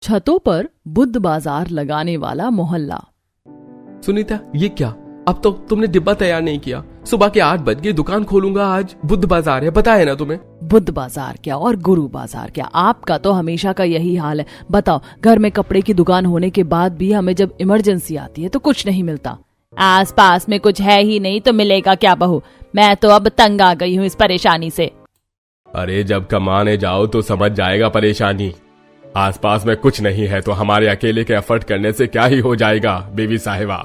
छतों पर बुद्ध बाजार लगाने वाला मोहल्ला। सुनीता, ये क्या? अब तो तुमने डिब्बा तैयार नहीं किया। सुबह के 8 बज गए, दुकान खोलूंगा। आज बुद्ध बाजार है, बताया ना तुम्हें। बुद्ध बाजार क्या और गुरु बाजार क्या, आपका तो हमेशा का यही हाल है। बताओ, घर में कपड़े की दुकान होने के बाद भी हमें जब इमरजेंसी आती है तो कुछ नहीं मिलता। आस पास में कुछ है ही नहीं तो मिलेगा क्या बहू? मैं तो अब तंग आ गई हूँ इस परेशानी से। अरे जब कमाने जाओ तो समझ जाएगा परेशानी। आसपास में कुछ नहीं है तो हमारे अकेले के एफर्ट करने से क्या ही हो जाएगा बीवी साहिबा।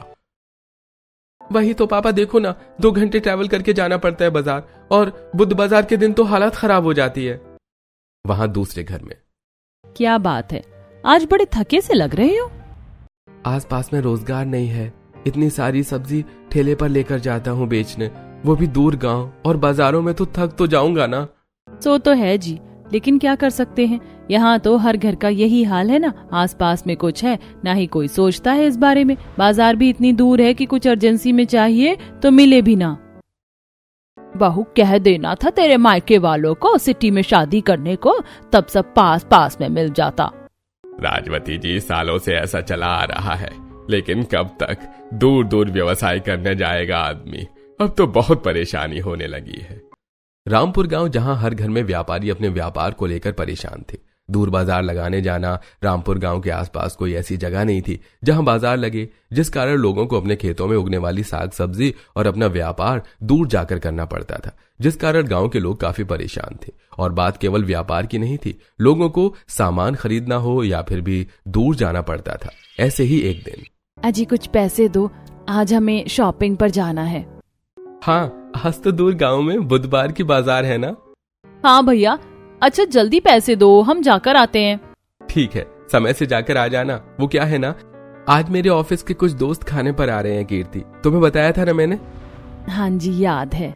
वही तो पापा, देखो ना, 2 घंटे ट्रैवल करके जाना पड़ता है बाजार, और बुद्ध बाजार के दिन तो हालत खराब हो जाती है। वहां दूसरे घर में। क्या बात है, आज बड़े थके से लग रहे हो? आसपास में रोजगार नहीं है। इतनी सारी सब्जी ठेले पर लेकर जाता हूँ बेचने, वो भी दूर गांव, और बाजारों में तो थक तो जाऊंगा ना। सो तो है जी, लेकिन क्या कर सकते हैं, यहाँ तो हर घर का यही हाल है ना। आसपास में कुछ है, ना ही कोई सोचता है इस बारे में। बाजार भी इतनी दूर है कि कुछ अर्जेंसी में चाहिए तो मिले भी ना। बहू, कह देना था तेरे मायके वालों को सिटी में शादी करने को, तब सब पास पास में मिल जाता। राजवती जी, सालों से ऐसा चला आ रहा है, लेकिन कब तक दूर दूर व्यवसाय करने जाएगा आदमी। अब तो बहुत परेशानी होने लगी है। रामपुर गांव, जहां हर घर में व्यापारी अपने व्यापार को लेकर परेशान थे। दूर बाजार लगाने जाना। रामपुर गांव के आसपास कोई ऐसी जगह नहीं थी जहां बाजार लगे, जिस कारण लोगों को अपने खेतों में उगने वाली साग सब्जी और अपना व्यापार दूर जाकर करना पड़ता था, जिस कारण गांव के लोग काफी परेशान थे। और बात केवल व्यापार की नहीं थी, लोगों को सामान खरीदना हो या फिर भी दूर जाना पड़ता था। ऐसे ही एक दिन, अजी कुछ पैसे दो, आज हमें शॉपिंग पर जाना है। हाँ, आज तो दूर गांव में बुधवार की बाजार है ना। हाँ भैया, अच्छा जल्दी पैसे दो, हम जाकर आते हैं। ठीक है, समय से जाकर आ जाना। वो क्या है ना, आज मेरे ऑफिस के कुछ दोस्त खाने पर आ रहे हैं। कीर्ति, तुम्हें बताया था ना मैंने। हाँ जी, याद है।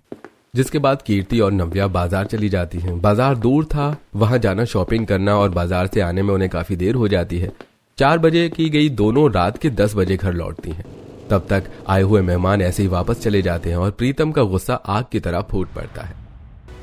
जिसके बाद कीर्ति और नव्या बाजार चली जाती हैं। बाजार दूर था, वहां जाना, शॉपिंग करना और बाजार से आने में उन्हें काफी देर हो जाती है। 4 बजे की गई दोनों रात के 10 बजे घर लौटती हैं। तब तक आए हुए मेहमान ऐसे ही वापस चले जाते हैं और प्रीतम का गुस्सा आग की तरह फूट पड़ता है।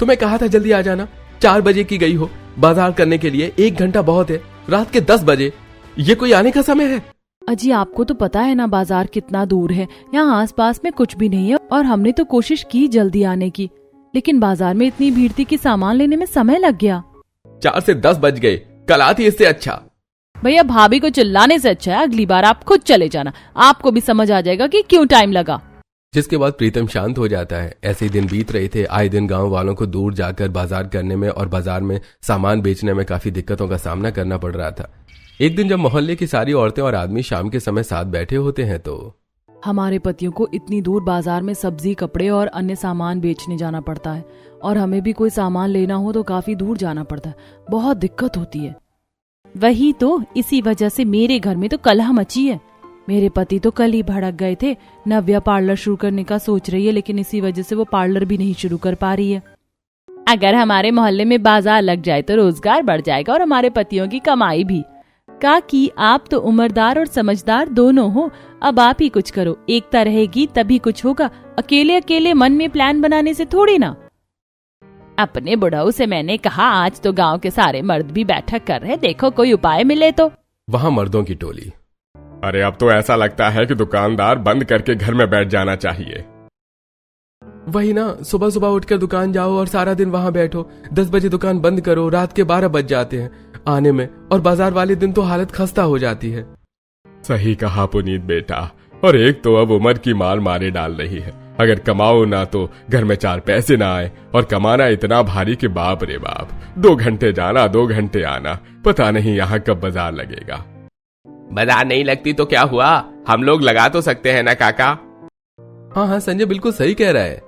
तुम्हें कहा था जल्दी आ जाना, 4 बजे की गई हो बाजार करने के लिए, 1 घंटा बहुत है। रात के 10 बजे, ये कोई आने का समय है? अजी आपको तो पता है ना बाजार कितना दूर है, यहाँ आसपास में कुछ भी नहीं है। और हमने तो कोशिश की जल्दी आने की, लेकिन बाजार में इतनी भीड़ थी कि सामान लेने में समय लग गया। 4 से 10 बज गए, कल आती इससे अच्छा। भैया, भाभी को चिल्लाने से अच्छा है अगली बार आप खुद चले जाना, आपको भी समझ आ जाएगा कि क्यों टाइम लगा। जिसके बाद प्रीतम शांत हो जाता है। ऐसे ही दिन बीत रहे थे। आए दिन गांव वालों को दूर जाकर बाजार करने में और बाजार में सामान बेचने में काफी दिक्कतों का सामना करना पड़ रहा था। एक दिन जब मोहल्ले की सारी औरतें और आदमी शाम के समय साथ बैठे होते हैं तो हमारे पतियों को इतनी दूर बाजार में सब्जी, कपड़े और अन्य सामान बेचने जाना पड़ता है, और हमें भी कोई सामान लेना हो तो काफी दूर जाना पड़ता है, बहुत दिक्कत होती है। वही तो, इसी वजह से मेरे घर में तो कलह मची है। मेरे पति तो कल ही भड़क गए थे। नव्या पार्लर शुरू करने का सोच रही है, लेकिन इसी वजह से वो पार्लर भी नहीं शुरू कर पा रही है। अगर हमारे मोहल्ले में बाजार लग जाए तो रोजगार बढ़ जाएगा और हमारे पतियों की कमाई भी। काकी, आप तो उम्रदार और समझदार दोनों हो, अब आप ही कुछ करो। एकता रहेगी तभी कुछ होगा, अकेले अकेले मन में प्लान बनाने से थोड़ी ना। अपने बुढ़ऊ से मैंने कहा, आज तो गांव के सारे मर्द भी बैठक कर रहे, देखो कोई उपाय मिले तो। वहां मर्दों की टोली, अरे अब तो ऐसा लगता है कि दुकानदार बंद करके घर में बैठ जाना चाहिए। वही ना, सुबह सुबह उठकर दुकान जाओ और सारा दिन वहां बैठो, 10 बजे दुकान बंद करो, रात के 12 बज जाते हैं आने में, और बाजार वाले दिन तो हालत खस्ता हो जाती है। सही कहा पुनीत बेटा, और एक तो अब उम्र की मार मारे डाल रही है। अगर कमाओ ना तो घर में 4 पैसे ना आए, और कमाना इतना भारी कि बाप रे बाप, 2 घंटे जाना 2 घंटे आना, पता नहीं यहाँ कब बाजार लगेगा। बाजार नहीं लगती तो क्या हुआ, हम लोग लगा तो सकते हैं ना काका। हाँ हाँ, संजय बिल्कुल सही कह रहा है।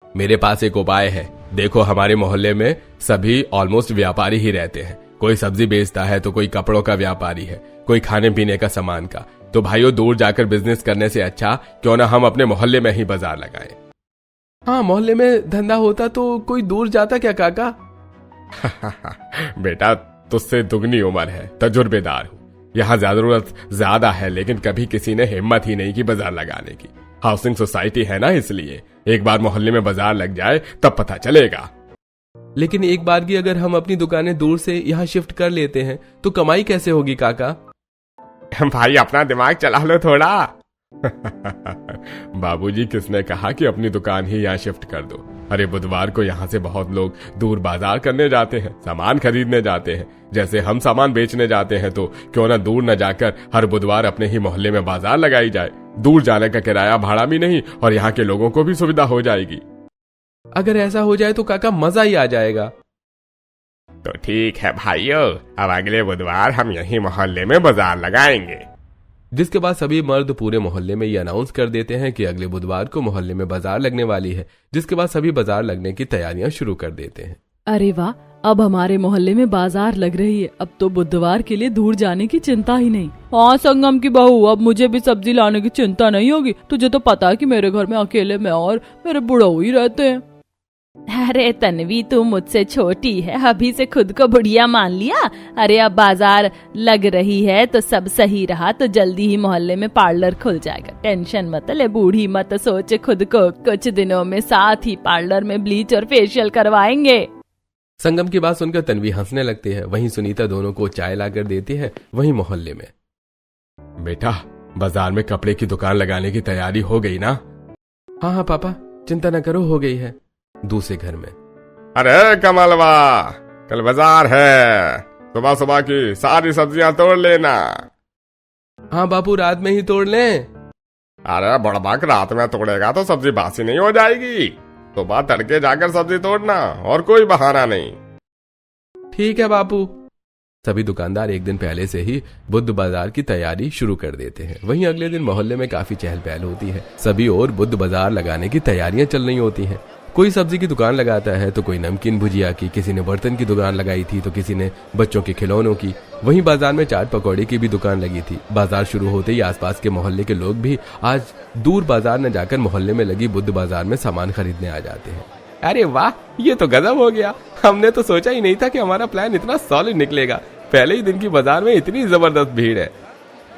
मेरे पास एक उपाय है। देखो, हमारे मोहल्ले में सभी ऑलमोस्ट व्यापारी ही रहते हैं। कोई सब्जी बेचता है तो कोई कपड़ों का व्यापारी है, कोई खाने पीने का सामान का। तो भाइयों, दूर जाकर बिजनेस करने से अच्छा क्यों ना हम अपने मोहल्ले में ही बाजार लगाएं। हाँ, मोहल्ले में धंधा होता तो कोई दूर जाता क्या काका? बेटा, तुझसे दुगनी उम्र है, तजुर्बेदार हूँ। यहाँ जरूरत ज्यादा है, लेकिन कभी किसी ने हिम्मत ही नहीं की बाजार लगाने की। हाउसिंग सोसाइटी है ना, इसलिए एक बार मोहल्ले में बाजार लग जाए तब पता चलेगा। लेकिन एक बार की अगर हम अपनी दुकानें दूर से यहाँ शिफ्ट कर लेते हैं तो कमाई कैसे होगी काका? भाई अपना दिमाग चला लो थोड़ा। बाबूजी किसने कहा कि अपनी दुकान ही यहाँ शिफ्ट कर दो? अरे बुधवार को यहाँ से बहुत लोग दूर बाजार करने जाते हैं, सामान खरीदने जाते हैं। जैसे हम सामान बेचने जाते हैं तो क्यों ना दूर न जाकर हर बुधवार अपने ही मोहल्ले में बाजार लगाई जाए। दूर जाने का किराया भाड़ा भी नहीं और यहाँ के लोगों को भी सुविधा हो जाएगी। अगर ऐसा हो जाए तो काका मजा ही आ जाएगा। तो ठीक है भाइयों, अब अगले बुधवार हम यही मोहल्ले में बाजार लगाएंगे। जिसके बाद सभी मर्द पूरे मोहल्ले में ये अनाउंस कर देते हैं कि अगले बुधवार को मोहल्ले में बाजार लगने वाली है। जिसके बाद सभी बाजार लगने की तैयारियां शुरू कर देते हैं। अरे वाह, अब हमारे मोहल्ले में बाजार लग रही है। अब तो बुधवार के लिए दूर जाने की चिंता ही नहीं। हाँ संगम की बहू, अब मुझे भी सब्जी लाने की चिंता नहीं होगी। तुझे तो पता है कि मेरे घर में अकेले मैं और मेरे बुढ़ऊ ही रहते हैं। अरे तन्वी, तू मुझसे छोटी है, अभी से खुद को बुढ़िया मान लिया। अरे अब बाजार लग रही है तो सब सही रहा तो जल्दी ही मोहल्ले में पार्लर खुल जाएगा। टेंशन मत ले बूढ़ी, मत सोच खुद को। कुछ दिनों में साथ ही पार्लर में ब्लीच और फेशियल करवाएंगे। संगम की बात सुनकर तन्वी हंसने लगती है। वहीं सुनीता दोनों को चाय लाकर देती है। वहीं मोहल्ले में, बेटा बाजार में कपड़े की दुकान लगाने की तैयारी हो गई ना? हाँ हाँ पापा, चिंता न करो, हो गई है। दूसरे घर में, अरे कमलवा, कल बाजार है, सुबह सुबह की सारी सब्जियां तोड़ लेना। हाँ बापू, रात में ही तोड़ लें। अरे बड़बाक, रात में तोड़ेगा तो सब्जी बासी नहीं हो जाएगी। सुबह तड़के जाकर सब्जी तोड़ना, और कोई बहाना नहीं। ठीक है बापू। सभी दुकानदार एक दिन पहले से ही बुध बाजार की तैयारी शुरू कर देते हैं। वहीं अगले दिन मोहल्ले में काफी चहल पहल होती है। सभी ओर बुध बाजार लगाने की तैयारियां चल रही होती हैं। कोई सब्जी की दुकान लगाता है तो कोई नमकीन भुजिया की, किसी ने बर्तन की दुकान लगाई थी तो किसी ने बच्चों के खिलौनों की। वहीं बाजार में चाट पकौड़े की भी दुकान लगी थी। बाजार शुरू होते ही आसपास के मोहल्ले के लोग भी आज दूर बाजार न जाकर मोहल्ले में लगी बुध बाजार में सामान खरीदने आ जाते हैं। अरे वाह, ये तो गजब हो गया। हमने तो सोचा ही नहीं था कि हमारा प्लान इतना सॉलिड निकलेगा। पहले ही दिन की बाजार में इतनी जबरदस्त भीड़ है।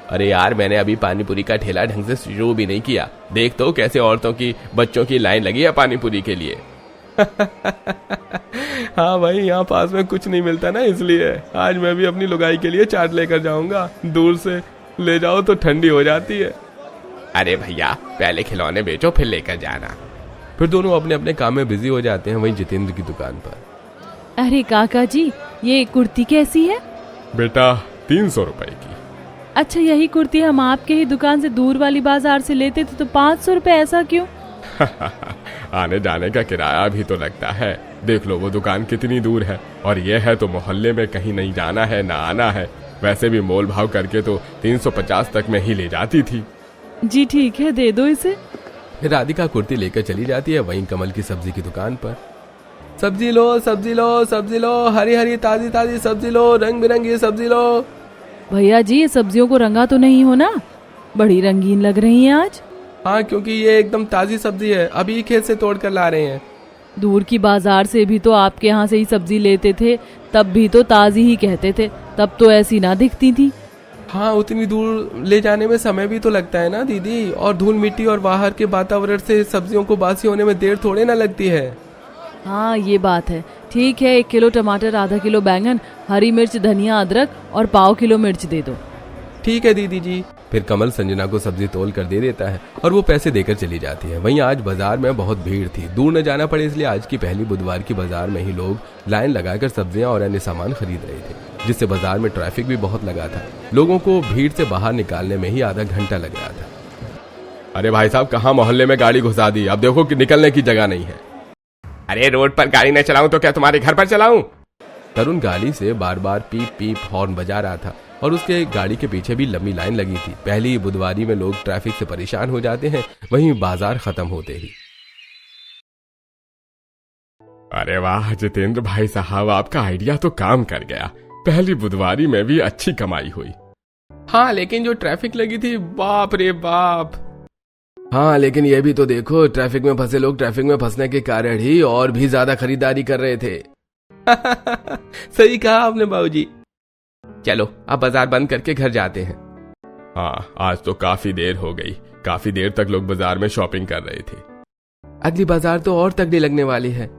अरे यार, मैंने अभी पानीपुरी का ठेला ढंग से शुरू भी नहीं किया। देख तो कैसे औरतों की, बच्चों की लाइन लगी है पानीपुरी के लिए। हाँ भाई, यहाँ पास में कुछ नहीं मिलता ना, इसलिए आज मैं भी अपनी लुगाई के लिए चाट लेकर जाऊंगा। दूर से ले जाओ तो ठंडी हो जाती है। अरे भैया, पहले खिलौने बेचो फिर लेकर जाना। फिर दोनों अपने अपने काम में बिजी हो जाते हैं। वहीं जितेंद्र की दुकान पर, अरे काका जी, ये कुर्ती कैसी है? बेटा 300 रुपए की। अच्छा, यही कुर्ती हम आपके ही दुकान से दूर वाली बाजार से लेते थे तो 500 रुपए, ऐसा क्यों? आने जाने का किराया भी तो लगता है। देख लो वो दुकान कितनी दूर है, और ये है तो मोहल्ले में कहीं नहीं जाना है ना आना है। वैसे भी मोल भाव करके तो 350 तक में ही ले जाती थी। जी ठीक है, दे दो इसे। राधिका कुर्ती लेकर चली जाती है। वहीं कमल की सब्जी की दुकान पर, सब्जी लो सब्जी लो सब्जी लो, हरी हरी ताजी ताजी सब्जी लो, रंग बिरंगी सब्जी लो। भैया जी, ये सब्जियों को रंगा तो नहीं हो ना? बड़ी रंगीन लग रही हैं आज। हाँ, क्योंकि ये एकदम ताजी सब्जी है, अभी खेत से तोड़ कर ला रहे हैं। दूर की बाजार से भी तो आपके यहाँ से ही सब्जी लेते थे, तब भी तो ताजी ही कहते थे, तब तो ऐसी ना दिखती थी। हाँ, उतनी दूर ले जाने में समय भी तो लगता है ना दीदी, और धूल मिट्टी और बाहर के वातावरण से सब्जियों को बासी होने में देर थोड़े ना लगती है। हाँ ये बात है। ठीक है, 1 किलो टमाटर, आधा किलो बैंगन, हरी मिर्च, धनिया, अदरक और 1/4 किलो मिर्च दे दो। ठीक है दीदी जी। फिर कमल संजना को सब्जी तोल कर दे देता है और वो पैसे देकर चली जाती है। वहीं आज बाजार में बहुत भीड़ थी, दूर न जाना पड़े इसलिए आज की पहली बुधवार की बाजार में ही लोग लाइन लगाकर सब्जियां और अन्य सामान खरीद रहे थे, जिससे बाजार में ट्रैफिक भी बहुत लगा था। लोगों को भीड़ से बाहर निकालने में ही आधा घंटा लग रहा था। अरे भाई साहब, कहाँ मोहल्ले में गाड़ी घुसा दी, अब देखो कि निकलने की जगह नहीं है। अरे रोड पर गाड़ी न चलाऊं तो क्या तुम्हारे घर पर चलाऊं? तरुण गाड़ी से बार बार पीप पीप हॉर्न बजा रहा था और उसके गाड़ी के पीछे भी लंबी लाइन लगी थी। पहली बुधवारी में लोग ट्रैफिक से परेशान हो जाते हैं, वहीं बाजार खत्म होते ही। अरे वाह जितेंद्र भाई साहब, आपका आइडिया तो काम कर गया। पहली बुधवारी में भी अच्छी कमाई हुई। हाँ, लेकिन जो ट्रैफिक लगी थी, बाप रे बाप। हाँ, लेकिन ये भी तो देखो, ट्रैफिक में फंसे लोग ट्रैफिक में फंसने के कारण ही और भी ज्यादा खरीदारी कर रहे थे। सही कहा आपने बाबूजी। चलो अब बाजार बंद करके घर जाते हैं। हाँ, आज तो काफी देर हो गई, काफी देर तक लोग बाजार में शॉपिंग कर रहे थे। अगली बाजार तो और तगड़ी लगने वाली है।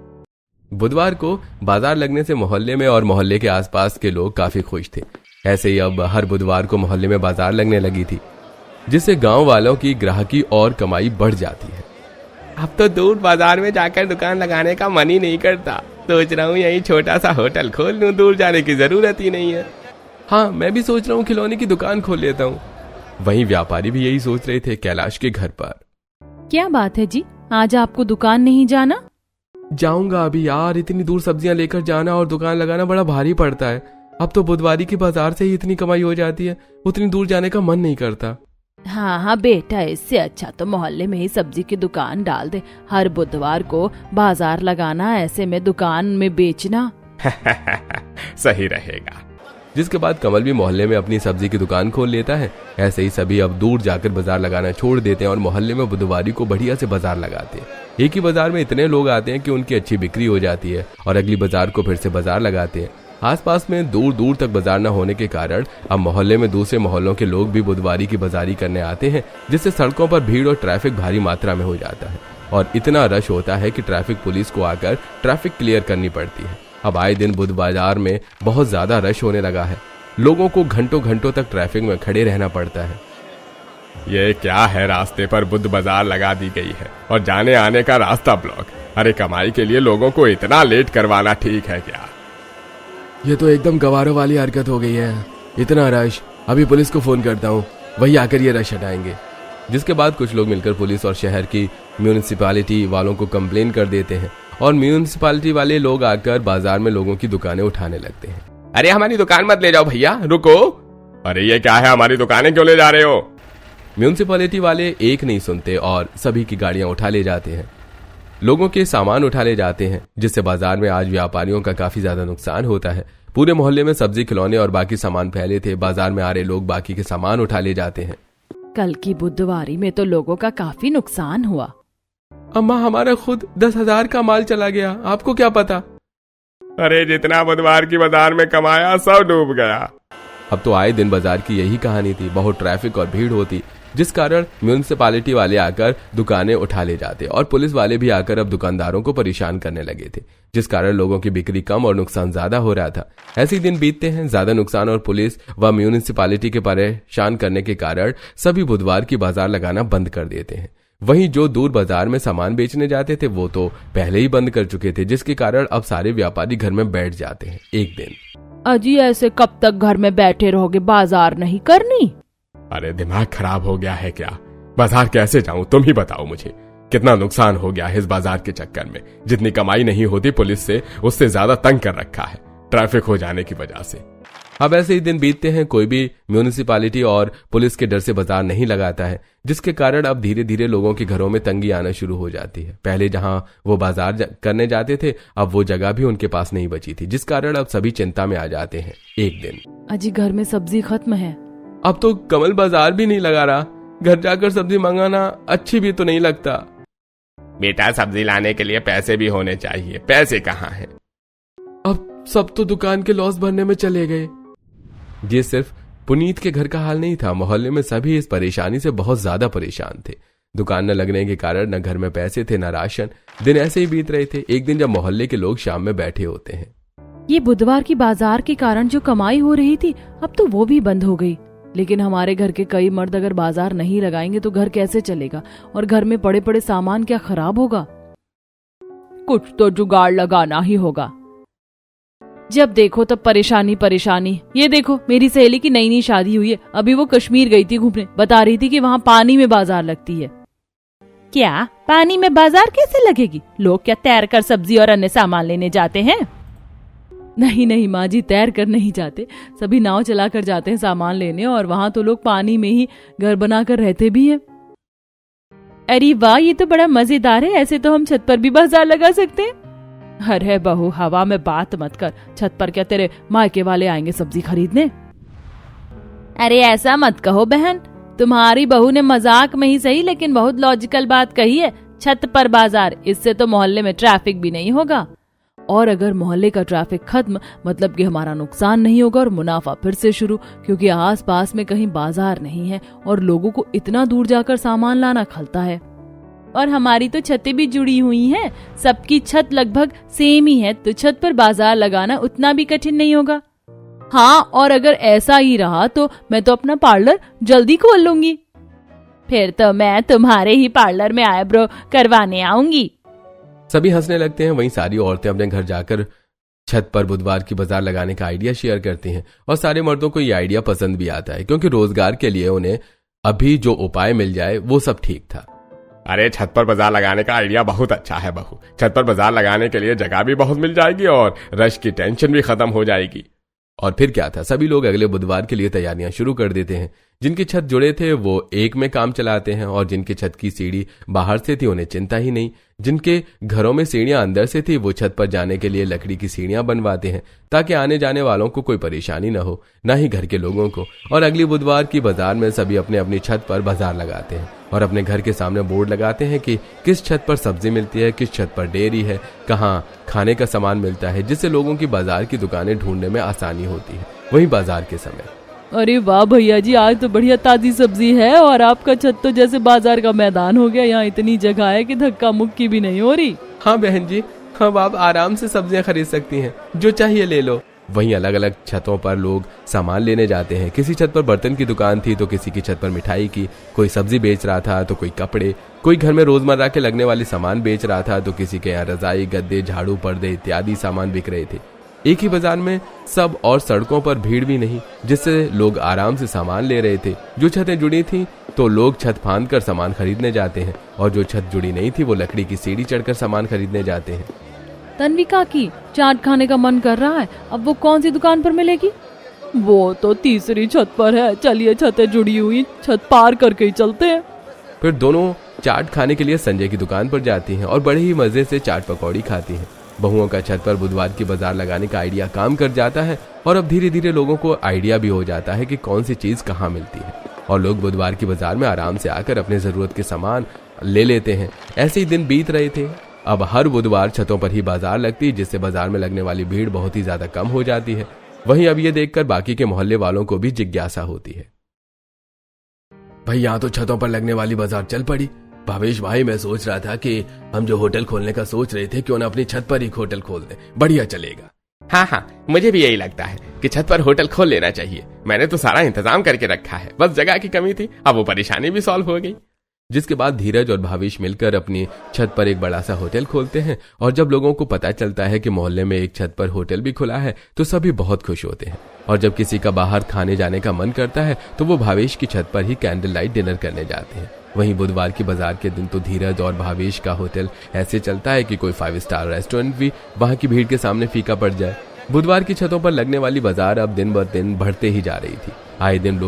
बुधवार को बाजार लगने से मोहल्ले में और मोहल्ले के आसपास के लोग काफी खुश थे। ऐसे ही अब हर बुधवार को मोहल्ले में बाजार लगने लगी थी, जिससे गांव वालों की ग्राहकी और कमाई बढ़ जाती है। अब तो दूर बाजार में जाकर दुकान लगाने का मन ही नहीं करता। सोच रहा हूँ यही छोटा सा होटल खोल लूँ, दूर जाने की जरूरत ही नहीं है। हाँ, मैं भी सोच रहा हूँ खिलौने की दुकान खोल लेता हूँ। वहीं व्यापारी भी यही सोच रहे थे कैलाश के घर पर। क्या बात है जी, आज आपको दुकान नहीं जाना? जाऊंगा अभी यार, इतनी दूर सब्जियां लेकर जाना और दुकान लगाना बड़ा भारी पड़ता है। अब तो बुधवारी की बाजार से ही इतनी कमाई हो जाती है, उतनी दूर जाने का मन नहीं करता। हाँ हाँ बेटा, इससे अच्छा तो मोहल्ले में ही सब्जी की दुकान डाल दे। हर बुधवार को बाजार लगाना, ऐसे में दुकान में बेचना। सही रहेगा। जिसके बाद कमल भी मोहल्ले में अपनी सब्जी की दुकान खोल लेता है। ऐसे ही सभी अब दूर जाकर बाजार लगाना छोड़ देते हैं और मोहल्ले में बुधवारी को बढ़िया से बाजार लगाते हैं। एक ही बाजार में इतने लोग आते हैं कि उनकी अच्छी बिक्री हो जाती है और अगली बाजार को फिर से बाजार लगाते हैं। आसपास में दूर दूर तक बाजार न होने के कारण अब मोहल्ले में दूसरे मोहल्लों के लोग भी बुधवारी की बाजारी करने आते हैं, जिससे सड़कों पर भीड़ और ट्रैफिक भारी मात्रा में हो जाता है और इतना रश होता है कि ट्रैफिक पुलिस को आकर ट्रैफिक क्लियर करनी पड़ती है। अब आए दिन बुध बाजार में बहुत ज्यादा रश होने लगा है। लोगों को घंटों घंटों तक ट्रैफिक में खड़े रहना पड़ता है। ये क्या है, रास्ते पर बुध बाजार लगा दी गई है और जाने आने का रास्ता ब्लॉक। अरे कमाई के लिए लोगों को इतना लेट करवाना ठीक है क्या? ये तो एकदम गवारों वाली हरकत हो गई है। इतना रश, अभी पुलिस को फोन करता हूँ, वही आकर ये रश हटाएंगे। जिसके बाद कुछ लोग मिलकर पुलिस और शहर की म्यूनिसिपैलिटी वालों को कंप्लेन कर देते हैं और म्यूनिसिपैलिटी वाले लोग आकर बाजार में लोगों की दुकानें उठाने लगते हैं। अरे हमारी दुकान मत ले जाओ भैया, रुको। अरे ये क्या है, हमारी दुकानें क्यों ले जा रहे हो? म्यूनिसिपैलिटी वाले एक नहीं सुनते और सभी की गाड़ियां उठा ले जाते हैं। लोगों के सामान उठा ले जाते हैं, जिससे बाजार में आज व्यापारियों का काफी ज्यादा नुकसान होता है। पूरे मोहल्ले में सब्जी, खिलौने और बाकी सामान फैले थे। बाजार में आ रहे लोग बाकी के सामान उठा ले जाते हैं। कल की बुधवारी में तो लोगों का काफी नुकसान हुआ। अम्मा, हमारा खुद 10,000 का माल चला गया, आपको क्या पता? अरे जितना बुधवार की बाजार में कमाया सब डूब गया। अब तो आए दिन बाजार की यही कहानी थी। बहुत ट्रैफिक और भीड़ होती, जिस कारण म्यूनिसिपैलिटी वाले आकर दुकानें उठा ले जाते और पुलिस वाले भी आकर अब दुकानदारों को परेशान करने लगे थे, जिस कारण लोगों की बिक्री कम और नुकसान ज्यादा हो रहा था। ऐसे ही दिन बीतते हैं, ज्यादा नुकसान और पुलिस व म्यूनिसिपैलिटी के परेशान करने के कारण सभी बुधवार की बाजार लगाना बंद कर देते हैं। वहीं जो दूर बाजार में सामान बेचने जाते थे वो तो पहले ही बंद कर चुके थे, जिसके कारण अब सारे व्यापारी घर में बैठ जाते हैं। एक दिन, अजी ऐसे कब तक घर में बैठे रहोगे, बाजार नहीं करनी? अरे दिमाग खराब हो गया है क्या? बाजार कैसे जाऊं, तुम ही बताओ मुझे। कितना नुकसान हो गया है इस बाजार के चक्कर में। जितनी कमाई नहीं होती पुलिस से, उससे ज्यादा तंग कर रखा है ट्रैफिक हो जाने की वजह से। अब ऐसे ही दिन बीतते हैं, कोई भी म्यूनिसिपैलिटी और पुलिस के डर से बाजार नहीं लगाता है, जिसके कारण अब धीरे धीरे लोगों के घरों में तंगी आना शुरू हो जाती है। पहले जहां वो बाजार करने जाते थे, अब वो जगह भी उनके पास नहीं बची थी, जिस कारण अब सभी चिंता में आ जाते हैं। एक दिन, अजी घर में सब्जी खत्म है। अब तो कमल बाजार भी नहीं लगा रहा। घर जाकर सब्जी मंगाना अच्छी भी तो नहीं लगता। बेटा, सब्जी लाने के लिए पैसे भी होने चाहिए, पैसे कहाँ हैं? अब सब तो दुकान के लॉस भरने में चले गए। ये सिर्फ पुनीत के घर का हाल नहीं था, मोहल्ले में सभी इस परेशानी से बहुत ज्यादा परेशान थे। दुकान न लगने के कारण न घर में पैसे थे, न राशन। दिन ऐसे ही बीत रहे थे। एक दिन जब मोहल्ले के लोग शाम में बैठे होते हैं, ये बुधवार की बाजार के कारण जो कमाई हो रही थी अब तो वो भी बंद हो गई। लेकिन हमारे घर के कई मर्द अगर बाजार नहीं लगाएंगे तो घर कैसे चलेगा और घर में पड़े पड़े सामान क्या खराब होगा? कुछ तो जुगाड़ लगाना ही होगा। जब देखो तब परेशानी परेशानी। ये देखो मेरी सहेली की नई नई शादी हुई है, अभी वो कश्मीर गई थी घूमने, बता रही थी कि वहाँ पानी में बाजार लगती है। क्या पानी में बाजार कैसे लगेगी? लोग क्या तैर कर सब्जी और अन्य सामान लेने जाते हैं? नहीं नहीं माँ जी, तैर कर नहीं जाते, सभी नाव चला कर जाते हैं सामान लेने और वहाँ तो लोग पानी में ही घर बना कर रहते भी हैं। अरे वाह, ये तो बड़ा मजेदार है। ऐसे तो हम छत पर भी बाजार लगा सकते हैं। अरे बहू, हवा में बात मत कर। छत पर क्या तेरे मायके वाले आएंगे सब्जी खरीदने? अरे ऐसा मत कहो बहन, तुम्हारी बहू ने मजाक में ही सही लेकिन बहुत लॉजिकल बात कही है। छत पर बाजार, इससे तो मोहल्ले में ट्रैफिक भी नहीं होगा और अगर मोहल्ले का ट्रैफिक खत्म मतलब कि हमारा नुकसान नहीं होगा और मुनाफा फिर से शुरू, क्योंकि आस पास में कहीं बाजार नहीं है और लोगों को इतना दूर जाकर सामान लाना खलता है। और हमारी तो छतें भी जुड़ी हुई हैं, सबकी छत लगभग सेम ही है, तो छत पर बाजार लगाना उतना भी कठिन नहीं होगा। हाँ, और अगर ऐसा ही रहा तो मैं तो अपना पार्लर जल्दी खोल लूंगी। फिर तो मैं तुम्हारे ही पार्लर में आईब्रो करवाने आऊंगी। सभी हंसने लगते हैं। वहीं सारी औरतें अपने घर जाकर छत पर बुधवार की बाजार लगाने का आइडिया शेयर करती हैं और सारे मर्दों को ये आइडिया पसंद भी आता है, क्योंकि रोजगार के लिए उन्हें अभी जो उपाय मिल जाए वो सब ठीक था। अरे छत पर बाजार लगाने का आइडिया बहुत अच्छा है बहू। छत पर बाजार लगाने के लिए जगह भी बहुत मिल जाएगी और रश की टेंशन भी खत्म हो जाएगी। और फिर क्या था, सभी लोग अगले बुधवार के लिए तैयारियां शुरू कर देते हैं। जिनकी छत जुड़े थे वो एक में काम चलाते हैं और जिनकी छत की सीढ़ी बाहर से थी उन्हें चिंता ही नहीं। जिनके घरों में सीढ़ियां अंदर से थी वो छत पर जाने के लिए लकड़ी की सीढ़ियां बनवाते हैं, ताकि आने जाने वालों को कोई परेशानी न हो, न ही घर के लोगों को। और अगली बुधवार की बाजार में सभी अपने अपनी छत पर बाजार लगाते हैं और अपने घर के सामने बोर्ड लगाते हैं कि किस छत पर सब्जी मिलती है, किस छत पर डेयरी है, कहाँ खाने का सामान मिलता है, जिससे लोगों की बाजार की दुकानें ढूंढने में आसानी होती है। वहीं बाजार के समय, अरे वाह भैया जी, आज तो बढ़िया ताजी सब्जी है और आपका छत तो जैसे बाजार का मैदान हो गया। यहाँ इतनी जगह है कि धक्का मुक्की भी नहीं हो रही। हाँ बहन जी, अब आप आराम से सब्जियां खरीद सकती हैं, जो चाहिए ले लो। वहीं अलग अलग छतों पर लोग सामान लेने जाते हैं। किसी छत पर बर्तन की दुकान थी तो किसी की छत पर मिठाई की, कोई सब्जी बेच रहा था तो कोई कपड़े, कोई घर में रोजमर्रा के लगने वाले सामान बेच रहा था तो किसी के यहाँ रजाई, गद्दे, झाड़ू, पर्दे इत्यादि सामान बिक रहे थे। एक ही बाजार में सब और सड़कों पर भीड़ भी नहीं, जिससे लोग आराम से सामान ले रहे थे। जो छतें जुड़ी थी तो लोग छत फांद कर सामान खरीदने जाते हैं और जो छत जुड़ी नहीं थी वो लकड़ी की सीढ़ी चढ़कर सामान खरीदने जाते हैं। तन्विका की चाट खाने का मन कर रहा है, अब वो कौन सी दुकान पर मिलेगी? वो तो तीसरी छत पर है, चलिए छतें जुड़ी हुई छत पार करके ही चलते हैं। फिर दोनों चाट खाने के लिए संजय की दुकान पर जाती हैं और बड़े ही मजे से चाट पकौड़ी खाती हैं। बहुओं का छत पर बुधवार की बाजार लगाने का आइडिया काम कर जाता है और अब धीरे धीरे लोगों को आइडिया भी हो जाता है कि कौन सी चीज कहाँ मिलती है और लोग बुधवार की बाजार में आराम से आकर अपने जरूरत के सामान ले लेते हैं। ऐसे ही दिन बीत रहे थे। अब हर बुधवार छतों पर ही बाजार लगती, जिससे बाजार में लगने वाली भीड़ बहुत ही ज्यादा कम हो जाती है। वहीं अब ये देखकर बाकी के मोहल्ले वालों को भी जिज्ञासा होती है। भाई यहाँ तो छतों पर लगने वाली बाजार चल पड़ी। भावेश भाई, मैं सोच रहा था कि हम जो होटल खोलने का सोच रहे थे क्यों ना अपनी छत पर ही होटल खोल दें, बढ़िया चलेगा। हाँ, मुझे भी यही लगता है कि छत पर होटल खोल लेना चाहिए। मैंने तो सारा इंतजाम करके रखा है, बस जगह की कमी थी, अब वो परेशानी भी सॉल्व हो गई। जिसके बाद धीरज और भावेश मिलकर अपनी छत पर एक बड़ा सा होटल खोलते हैं और जब लोगों को पता चलता है कि मोहल्ले में एक छत पर होटल भी खुला है तो सभी बहुत खुश होते हैं। और जब किसी का बाहर खाने जाने का मन करता है तो वो भावेश की छत पर ही कैंडल लाइट डिनर करने जाते हैं। वहीं बुधवार की बाजार के दिन तो धीरज और भावेश का होटल ऐसे चलता है कि कोई 5 स्टार रेस्टोरेंट भी वहां की भीड़ के सामने फीका पड़ जाए। बुधवार की छतों पर लगने वाली बाजार अब दिन ब दिन बढ़ते ही जा रही थी। आए दिन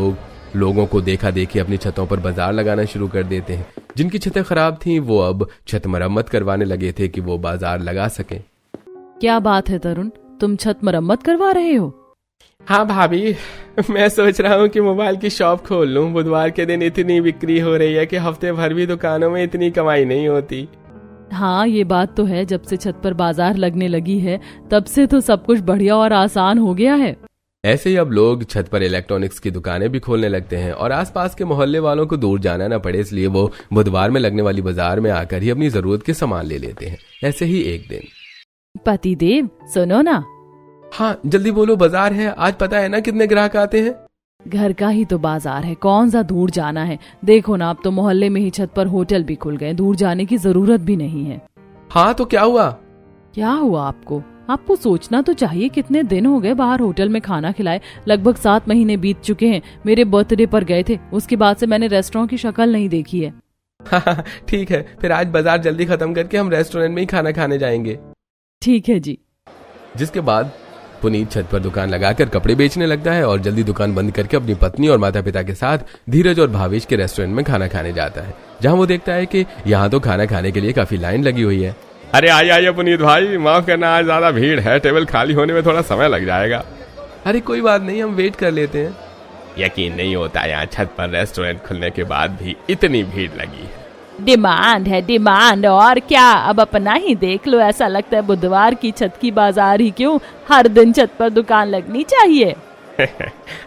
लोगों को देखा देखी अपनी छतों पर बाजार लगाना शुरू कर देते हैं। जिनकी छतें खराब थीं वो अब छत मरम्मत करवाने लगे थे कि वो बाजार लगा सकें। क्या बात है तरुण, तुम छत मरम्मत करवा रहे हो? हाँ भाभी, मैं सोच रहा हूँ कि मोबाइल की शॉप खोल लूँ। बुधवार के दिन इतनी बिक्री हो रही है कि हफ्ते भर भी दुकानों में इतनी कमाई नहीं होती। हाँ, ये बात तो है, जब से छत पर बाजार लगने लगी है तब से तो सब कुछ बढ़िया और आसान हो गया है। ऐसे ही अब लोग छत पर इलेक्ट्रॉनिक्स की दुकानें भी खोलने लगते हैं और आसपास के मोहल्ले वालों को दूर जाना न पड़े, इसलिए वो बुधवार में लगने वाली बाजार में आकर ही अपनी जरूरत के सामान ले लेते हैं। ऐसे ही एक दिन, पतिदेव सुनो ना। हाँ जल्दी बोलो, बाजार है आज, पता है ना कितने ग्राहक आते हैं। घर का ही तो बाजार है, कौन सा दूर जाना है। देखो ना, अब तो मोहल्ले में ही छत पर होटल भी खुल गए, दूर जाने की जरूरत भी नहीं है। हाँ तो क्या हुआ? क्या हुआ आपको सोचना तो चाहिए। कितने दिन हो गए बाहर होटल में खाना खिलाए, लगभग 7 महीने बीत चुके हैं। मेरे बर्थडे पर गए थे, उसके बाद से मैंने रेस्टोरेंट की शक्ल नहीं देखी है। हाँ ठीक है, फिर आज बाजार जल्दी खत्म करके हम रेस्टोरेंट में ही खाना खाने जाएंगे। ठीक है जी। जिसके बाद पुनीत छत पर दुकान लगाकर कपड़े बेचने लगता है और जल्दी दुकान बंद करके अपनी पत्नी और माता पिता के साथ धीरज और भावेश के रेस्टोरेंट में खाना खाने जाता है, जहां वो देखता है कि यहाँ तो खाना खाने के लिए काफी लाइन लगी हुई है। अरे आइए पुनीत भाई, माफ करना आज ज्यादा भीड़ है, टेबल खाली होने में थोड़ा समय लग जाएगा। अरे कोई बात नहीं, हम वेट कर लेते हैं। यकीन नहीं होता यहाँ छत पर रेस्टोरेंट खुलने के बाद भी इतनी भीड़ लगी है। डिमांड है डिमांड, और क्या। अब अपना ही देख लो, ऐसा लगता है बुधवार की छत की बाजार ही क्यों, हर दिन छत पर दुकान लगनी चाहिए।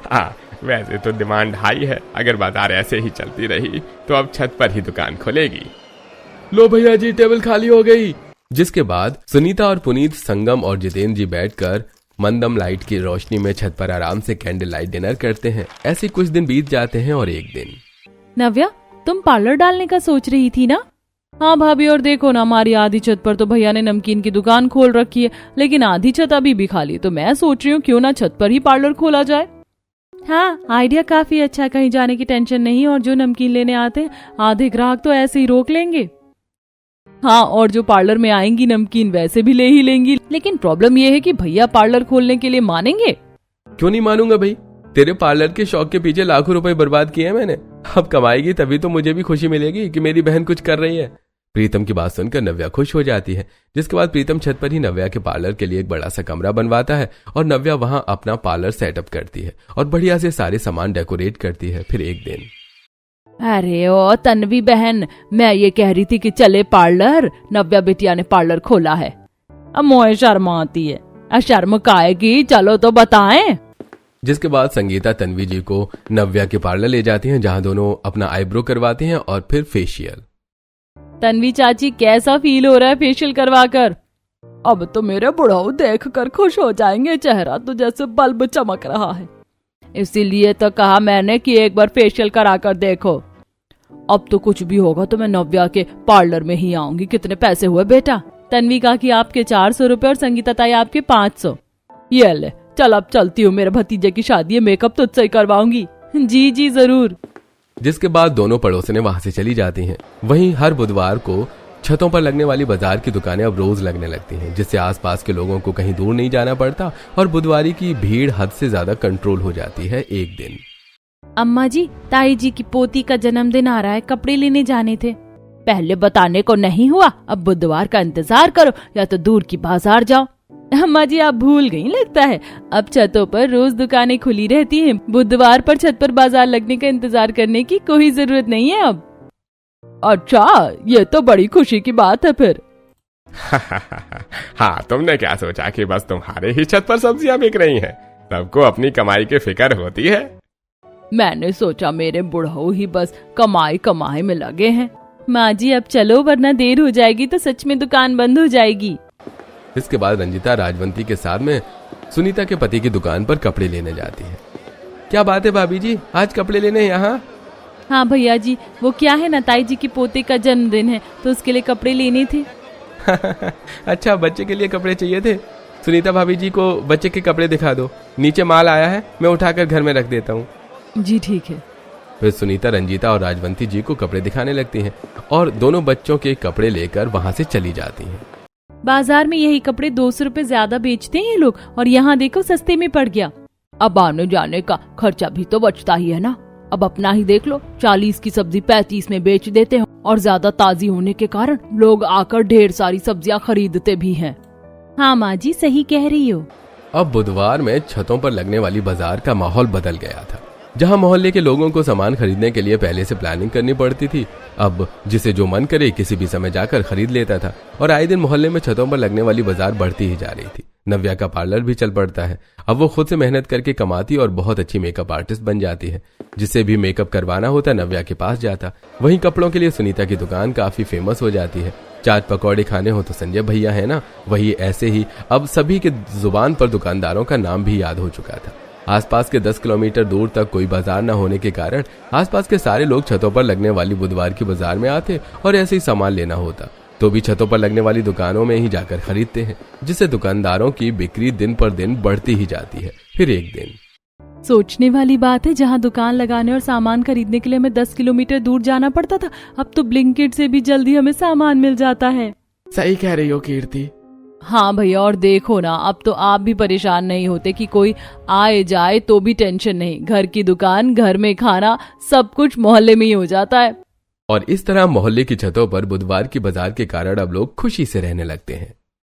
हाँ वैसे तो डिमांड हाई है, अगर बाजार ऐसे ही चलती रही तो अब छत पर ही दुकान खुलेगी। लो भैया जी, टेबल खाली हो गई। जिसके बाद सुनीता और पुनीत, संगम और जितेंद्र जी बैठकर मंदम लाइट की रोशनी में छत पर आराम से कैंडल लाइट डिनर करते हैं। ऐसे कुछ दिन बीत जाते हैं और एक दिन। नव्या, तुम पार्लर डालने का सोच रही थी ना? हाँ भाभी, और देखो ना, हमारी आधी छत पर तो भैया ने नमकीन की दुकान खोल रखी है, लेकिन आधी छत अभी भी खाली है। तो मैं सोच रही हूँ क्यों ना छत पर ही पार्लर खोला जाए। हाँ, आइडिया काफी अच्छा, कहीं जाने की टेंशन नहीं, और जो नमकीन लेने आते हैं आधे ग्राहक तो ऐसे ही रोक लेंगे। हाँ, और जो पार्लर में आएंगी नमकीन वैसे भी ले ही लेंगी। लेकिन प्रॉब्लम ये है कि भैया पार्लर खोलने के लिए मानेंगे? क्यों नहीं मानूंगा भाई, तेरे पार्लर के शौक के पीछे लाखों रुपए बर्बाद किए हैं मैंने। अब कमाएगी तभी तो मुझे भी खुशी मिलेगी कि मेरी बहन कुछ कर रही है। प्रीतम की बात सुनकर नव्या खुश हो जाती है। जिसके बाद प्रीतम छत पर ही नव्या के पार्लर के लिए एक बड़ा सा कमरा बनवाता है और नव्या वहां अपना पार्लर सेटअप करती है और बढ़िया से सारे सामान डेकोरेट करती है। फिर एक दिन, अरे ओ तन्वी बहन, मैं ये कह रही थी कि चले पार्लर। नव्या बिटिया ने पार्लर खोला है। अब मोए शर्म आती है। शर्म काहे की, चलो तो बताएं। जिसके बाद संगीता तन्वी जी को नव्या के पार्लर ले जाती हैं, जहां दोनों अपना आईब्रो करवाते हैं और फिर फेशियल। तन्वी चाची, कैसा फील हो रहा है फेशियल करवाकर? अब तो मेरे बुढ़ाऊ देखकर खुश हो जाएंगे, चेहरा तो जैसे बल्ब चमक रहा है। इसीलिए तो कहा मैंने कि एक बार फेशियल कराकर देखो। अब तो कुछ भी होगा तो मैं नव्या के पार्लर में ही आऊंगी। कितने पैसे हुए बेटा? तन्वी कहा कि आपके 400 रुपए और संगीता ताई आपके 500। ये ले, चल अब चलती हूँ, मेरे भतीजे की शादी है, मेकअप तुझसे ही करवाऊंगी। जी जी जरूर। जिसके बाद दोनों पड़ोसने वहां से चली जाती हैं। वहीं हर बुधवार को छतों पर लगने वाली बाजार की दुकानें अब रोज लगने लगती हैं, जिससे आसपास के लोगों को कहीं दूर नहीं जाना पड़ता और बुधवारी की भीड़ हद से ज्यादा कंट्रोल हो जाती है। एक दिन, अम्मा जी, ताई जी की पोती का जन्मदिन आ रहा है, कपड़े लेने जाने थे। पहले बताने को नहीं हुआ, अब बुधवार का इंतजार करो या तो दूर की बाजार जाओ। अम्मा जी, आप भूल गई लगता है, अब छतों पर रोज दुकानें खुली रहती हैं। बुधवार पर छत पर बाजार लगने का इंतजार करने की कोई जरूरत नहीं है अब। अच्छा, ये तो बड़ी खुशी की बात है फिर। हाँ, तुमने क्या सोचा कि बस तुम्हारे ही छत पर सब्जियां बिक रही हैं? सबको अपनी कमाई की फिक्र होती है। मैंने सोचा मेरे बुढ़ऊ ही बस कमाई कमाई में लगे हैं। माँ जी, अब चलो, वरना देर हो जाएगी तो सच में दुकान बंद हो जाएगी। इसके बाद रंजिता राजवंती के साथ में सुनीता के पति की दुकान पर कपड़े लेने जाती है। क्या बात है भाभी जी, आज कपड़े लेने यहाँ? हाँ भैया जी, वो क्या है ना, ताई जी की पोते का जन्मदिन है तो उसके लिए कपड़े लेने थे। अच्छा, बच्चे के लिए कपड़े चाहिए थे। सुनीता भाभी जी को बच्चे के कपड़े दिखा दो, नीचे माल आया है, मैं उठाकर घर में रख देता हूँ। जी ठीक है। फिर सुनीता रंजीता और राजवंती जी को कपड़े दिखाने लगती हैं और दोनों बच्चों के कपड़े लेकर वहां से चली जाती हैं। बाजार में यही कपड़े 200 रुपए ज्यादा बेचते हैं ये लोग, और यहाँ देखो सस्ते में पड़ गया। अब आने जाने का खर्चा भी तो बचता ही है ना। अब अपना ही देख लो, 40 की सब्जी 35 में बेच देते हैं, और ज्यादा ताजी होने के कारण लोग आकर ढेर सारी सब्जियां खरीदते भी हैं। हाँ माँ जी, सही कह रही हो। अब बुधवार में छतों पर लगने वाली बाजार का माहौल बदल गया था। जहां मोहल्ले के लोगों को सामान खरीदने के लिए पहले से प्लानिंग करनी पड़ती थी, अब जिसे जो मन करे किसी भी समय जाकर खरीद लेता था। और आए दिन मोहल्ले में छतों पर लगने वाली बाजार बढ़ती ही जा रही थी। नव्या का पार्लर भी चल पड़ता है। अब वो खुद से मेहनत करके कमाती और बहुत अच्छी मेकअप आर्टिस्ट बन जाती है। जिसे भी मेकअप करवाना होता नव्या के पास जाता। वहीं कपड़ों के लिए सुनीता की दुकान काफी फेमस हो जाती है। चाट पकौड़े खाने हो तो संजय भैया है ना, वही ऐसे ही अब सभी के जुबान पर दुकानदारों का नाम भी याद हो चुका था। आसपास के 10 किलोमीटर दूर तक कोई बाजार न होने के कारण आसपास के सारे लोग छतों पर लगने वाली बुधवार की बाजार में आते और ऐसे ही सामान लेना होता तो भी छतों पर लगने वाली दुकानों में ही जाकर खरीदते हैं, जिससे दुकानदारों की बिक्री दिन पर दिन बढ़ती ही जाती है। फिर एक दिन, सोचने वाली बात है, जहाँ दुकान लगाने और सामान खरीदने के लिए हमें 10 किलोमीटर दूर जाना पड़ता था, अब तो ब्लिंकिट से भी जल्दी हमें सामान मिल जाता है। सही कह रही हो कीर्ति। हाँ भैया, और देखो ना, अब तो आप भी परेशान नहीं होते कि कोई आए जाए तो भी टेंशन नहीं। घर की दुकान, घर में खाना, सब कुछ मोहल्ले में ही हो जाता है। और इस तरह मोहल्ले की छतों पर बुधवार की बाजार के कारण अब लोग खुशी से रहने लगते हैं।